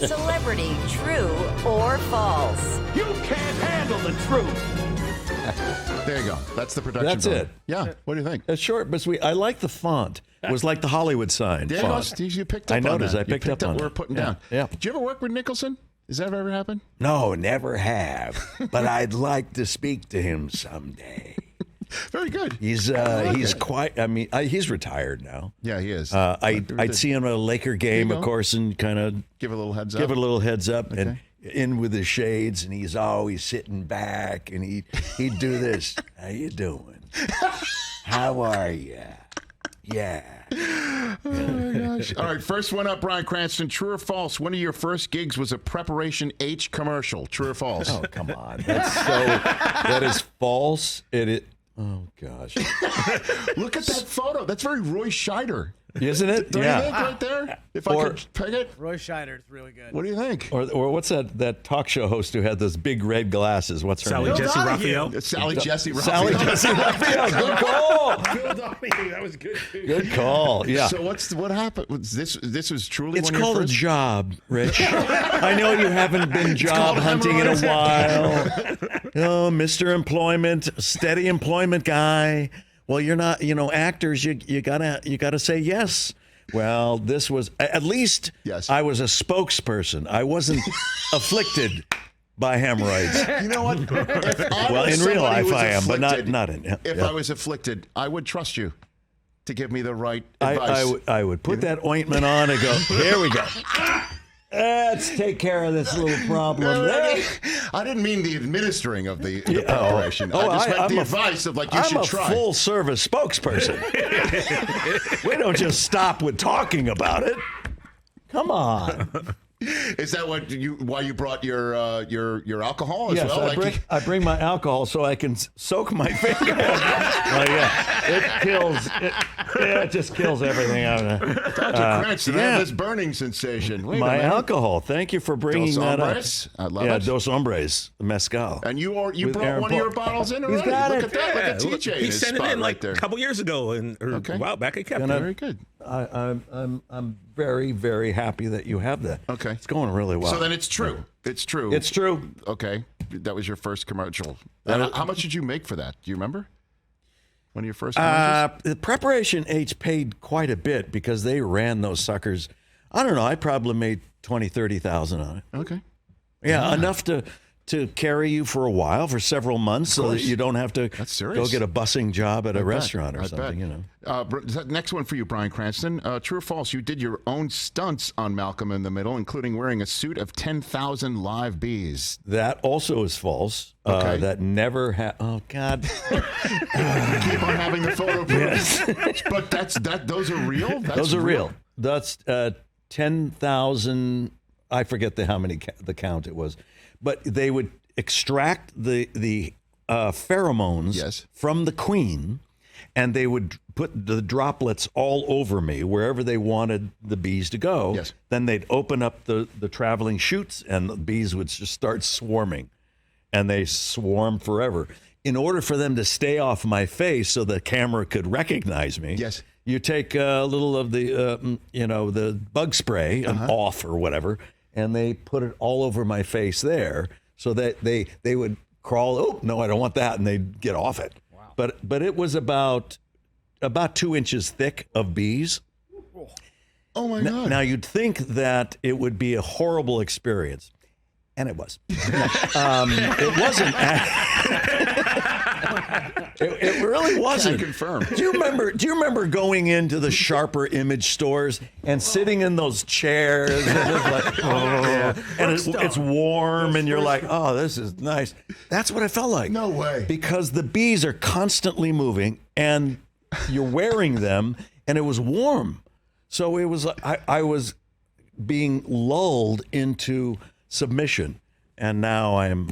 Celebrity, true or false? You can't handle the truth. There you go. That's the production. That's value. it. Yeah. What do you think? It's short but sweet. I like the font. It was like the Hollywood sign font. You picked up I on noticed. that. I picked You up on what it. we're putting Yeah. down. Yeah. Did you ever work with Nicholson? Has that ever happened? No, never have. But I'd like to speak to him someday. Very good. He's quite. I mean, he's retired now. Yeah, he is. I'd see him at a Laker game, you of go. course, and kind of Give it a little heads up. give it a little heads up, Okay. and in with his shades, and he's always sitting back, and he'd do this. How you doing? How are you? Yeah. Oh my gosh. All right, first one up, Bryan Cranston. True or false? One of your first gigs was a Preparation H commercial. True or false? Oh, come on. That is false. Oh, gosh. Look at that photo. That's very Roy Scheider. Isn't it? Don't you think right there? If I could peg it? Roy Scheider's really good. What do you think? Or what's that talk show host who had those big red glasses? What's her name? Sally Jesse Raphael. Sally Jesse Raphael. Sally Jesse Raphael. Good call. Bill Donahue. That was good, too. Good call. Yeah. So what happened? This was truly It's one of your called a first? job, Rich. I know you haven't been job hunting in a while. Oh, Mr. Employment, steady employment guy. Well, you're not, actors, you gotta say yes. Well, this was, at least Yes. I was a spokesperson. I wasn't afflicted by hemorrhoids. You know what? Well, in real life I am, but not in. If I was afflicted, I would trust you to give me the right advice. I would put that ointment on and go, here we go. Let's take care of this little problem. I didn't mean the administering of the preparation. I just meant the advice of you should try. I'm a full-service spokesperson. We don't just stop with talking about it. Come on. Is that why you brought your alcohol as Yes, well? I bring my alcohol so I can soak my finger. Well, yeah, it just kills everything out of it. Dr. Cranston, I have this burning sensation. Wait a My minute. alcohol. Thank you for bringing Dos that Hombres? up. I love it. Dos Hombres, mezcal. And you With brought Aaron one of your Paul. bottles in He's already. got Look it. at that. Look at TJ. He his sent it spot in like right there. a couple years ago, or a while back. I kept it. Very good. I'm very, very happy that you have that. Okay. It's going really well. So then it's true. It's true. It's true. Okay. That was your first commercial. How much did you make for that? Do you remember? One of your first commercials? The Preparation H paid quite a bit because they ran those suckers. I don't know. I probably made $20,000-$30,000 on it. Okay. Yeah, enough to carry you for a while, for several months, so that you don't have to That's serious. go get a bussing job at a bet. restaurant or I something. bet. Next one for you, Bryan Cranston. True or false? You did your own stunts on Malcolm in the Middle, including wearing a suit of 10,000 live bees. That also is false. Okay. That never Oh God. You keep on having the photo proof. But those are real? Those are real. That's 10,000. I forget the count it was, but they would extract the pheromones from the queen, and they would put the droplets all over me wherever they wanted the bees to go. Yes. Then they'd open up the traveling chutes, and the bees would just start swarming, and they swarm forever. In order for them to stay off my face so the camera could recognize me, you take a little of the bug spray off or whatever, and they put it all over my face there so that they would crawl. Oh, no, I don't want that. And they'd get off it. Wow. But it was about 2 inches thick of bees. Oh, my God. Now, you'd think that it would be a horrible experience. And it was. It wasn't. It really wasn't. Can confirm. Do you remember going into the Sharper Image stores and sitting in those chairs and it's warm and you're like, oh, this is nice. That's what it felt like. No way. Because the bees are constantly moving and you're wearing them and it was warm. So it was I was being lulled into submission. And now I'm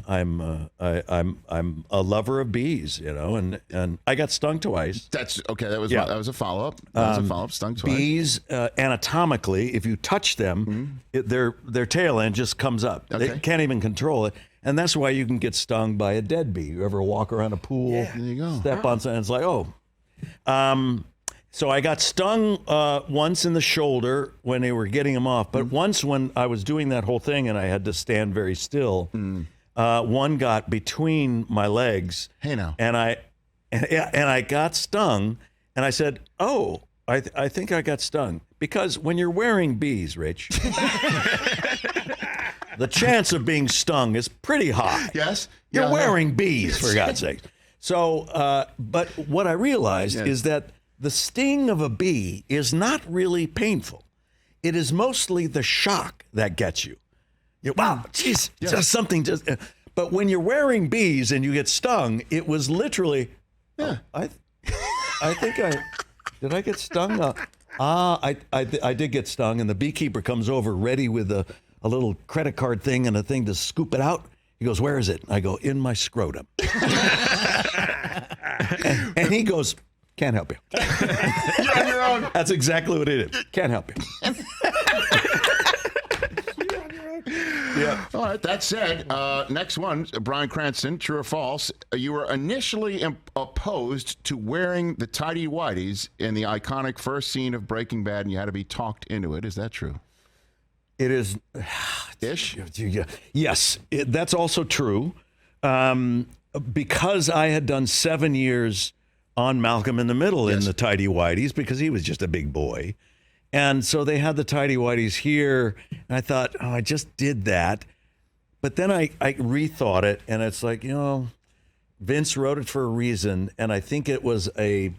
a lover of bees, and I got stung twice. That's okay. That was a follow up. That was a follow up. Stung twice. Bees anatomically, if you touch them, their tail end just comes up. Okay. They can't even control it, and that's why you can get stung by a dead bee. You ever walk around a pool, There you go. step on something, it's like So I got stung once in the shoulder when they were getting him off. But once when I was doing that whole thing and I had to stand very still, one got between my legs. Hey, now. And I got stung. And I said, oh, I think I got stung. Because when you're wearing bees, Rich, the chance of being stung is pretty high. Yes. You're wearing bees, for God's sake. So, but what I realized is that the sting of a bee is not really painful. It is mostly the shock that gets you. Wow, geez, just something just. But when you're wearing bees and you get stung, it was literally. Yeah. I think did I get stung? I did get stung, and the beekeeper comes over ready with a little credit card thing and a thing to scoop it out. He goes, "Where is it?" I go, "In my scrotum." and he goes, "Can't help you." You're on your own. That's exactly what it is. Can't help you. Yeah. All right. That said, next one, Bryan Cranston, true or false? You were initially opposed to wearing the tidy whities in the iconic first scene of Breaking Bad, and you had to be talked into it. Is that true? It is. Ish? Yes, that's also true. Because I had done 7 years on Malcolm in the Middle in the tidy whities because he was just a big boy. And so they had the tidy whities here. And I thought, oh, I just did that. But then I rethought it. And it's like, Vince wrote it for a reason. And I think it was a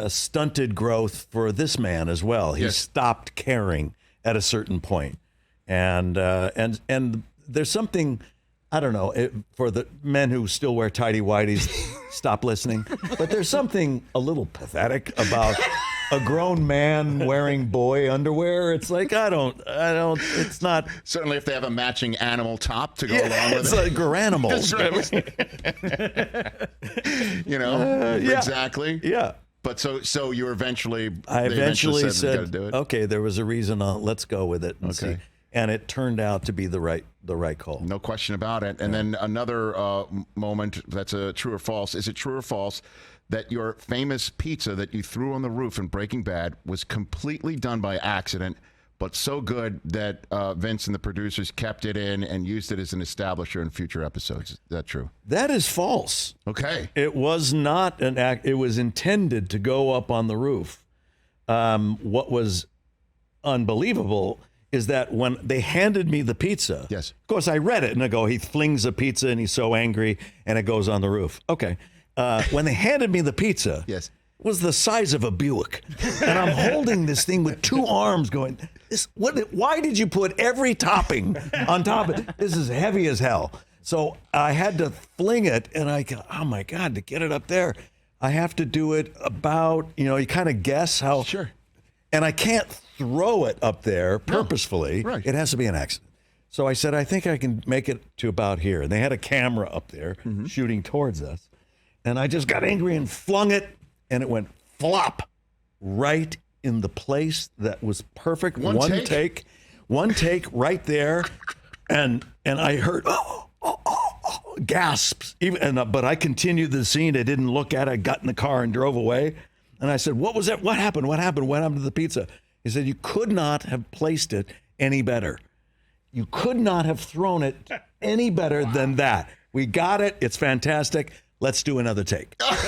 stunted growth for this man as well. He stopped caring at a certain point. And there's something, I don't know, for the men who still wear tidy whities, stop listening. But there's something a little pathetic about a grown man wearing boy underwear. It's like, I don't, it's not. Certainly if they have a matching animal top to go along with it's it. like Garanimals. Exactly. Yeah. But so you eventually, I eventually said, we gotta do it. Okay, there was a reason. Let's go with it and see. And it turned out to be the right call. No question about it. And then another moment that's a true or false. Is it true or false that your famous pizza that you threw on the roof in Breaking Bad was completely done by accident, but so good that Vince and the producers kept it in and used it as an establisher in future episodes? Is that true? That is false. Okay. It was not an act. It was intended to go up on the roof. What was unbelievable is that when they handed me the pizza, of course I read it and I go, he flings a pizza and he's so angry and it goes on the roof. Okay. When they handed me the pizza, it was the size of a Buick. And I'm holding this thing with two arms going, why did you put every topping on top of it? This is heavy as hell. So I had to fling it and I go, oh my God, to get it up there, I have to do it about, you kind of guess how. Sure. And I can't throw it up there purposefully. No, right. It has to be an accident. So I said, I think I can make it to about here. And they had a camera up there shooting towards us. And I just got angry and flung it, and it went flop right in the place that was perfect. One take right there. And I heard gasps. But I continued the scene. I didn't look at it. I got in the car and drove away. And I said, what was that? What happened? What happened? What happened to the pizza? He said, you could not have placed it any better. You could not have thrown it any better than that. We got it. It's fantastic. Let's do another take. What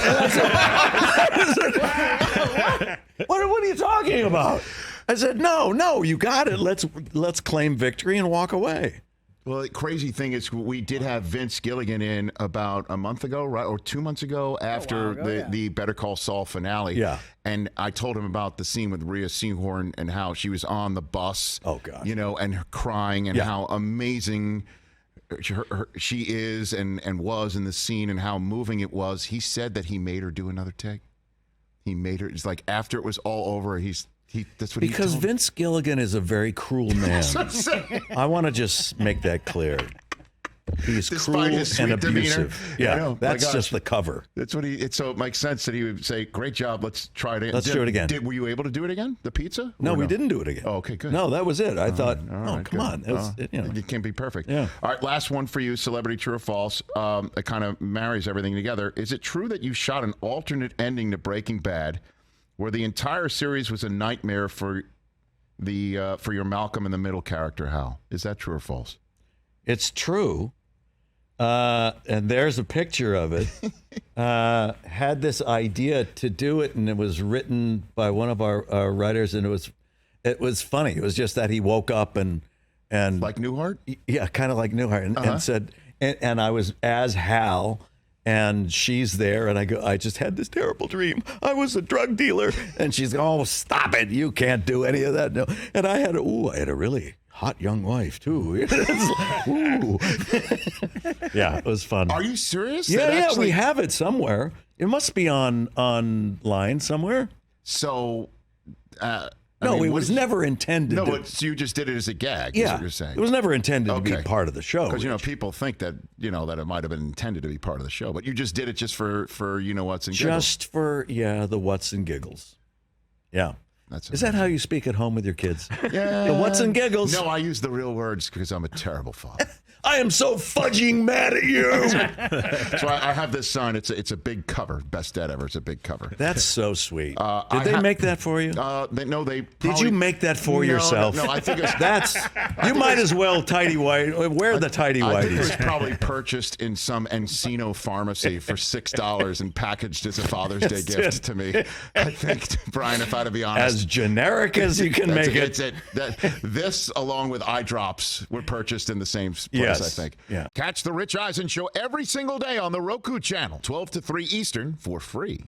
are you talking about? I said, no, you got it. Let's claim victory and walk away. Well, the crazy thing is we did have Vince Gilligan in about a month ago, right, or 2 months ago after the Better Call Saul finale. Yeah. And I told him about the scene with Rhea Seehorn and how she was on the bus. Oh, God. And her crying and how amazing she is and was in the scene and how moving it was. He said that he made her do another take. He made her. It's like after it was all over, that's what because he told Vince Gilligan is a very cruel man. I want to just make that clear. He's cruel and abusive. Yeah, that's just the cover. That's what so it makes sense that he would say, "Great job, let's try it again." Let's do it again. Were you able to do it again? The pizza? No, we didn't do it again. Oh, okay, good. No, that was it. I thought, come on, it can't be perfect. Yeah. All right, last one for you, celebrity true or false. It kind of marries everything together. Is it true that you shot an alternate ending to Breaking Bad where the entire series was a nightmare for your Malcolm in the Middle character, Hal. Is that true or false? It's true. And there's a picture of it. Had this idea to do it, and it was written by one of our writers, and it was funny. It was just that he woke up and like Newhart? Yeah, kind of like Newhart, and said, and I was as Hal, and she's there, and I just had this terrible dream. I was a drug dealer, and she's, oh, stop it, you can't do any of that. No, and I had a really hot young wife too. Ooh. Yeah, it was fun. Are you serious? Yeah, we have it somewhere. It must be online somewhere. So, it was never intended. No, so you just did it as a gag. Yeah, is what you're saying. It was never intended to be part of the show. Because people think that that it might have been intended to be part of the show, but you just did it just for what's and giggles. Just for the what's and giggles. Yeah. Is that how you speak at home with your kids? Yeah. The what's and giggles? No, I use the real words because I'm a terrible father. I am so fudging mad at you. So I have this sign. It's a big cover. Best dad ever. It's a big cover. That's so sweet. Did they make that for you? They Did you make that for yourself? No, I think you might as well tidy white. Wear the tidy whities. I think it was probably purchased in some Encino pharmacy for $6 and packaged as a Father's Day gift to me. I think, Brian, if I had to be honest, as generic as you can make it. This, along with eye drops, were purchased in the same place. Yes. I think. Yeah. Catch the Rich Eisen Show every single day on the Roku channel, 12 to 3 Eastern, for free.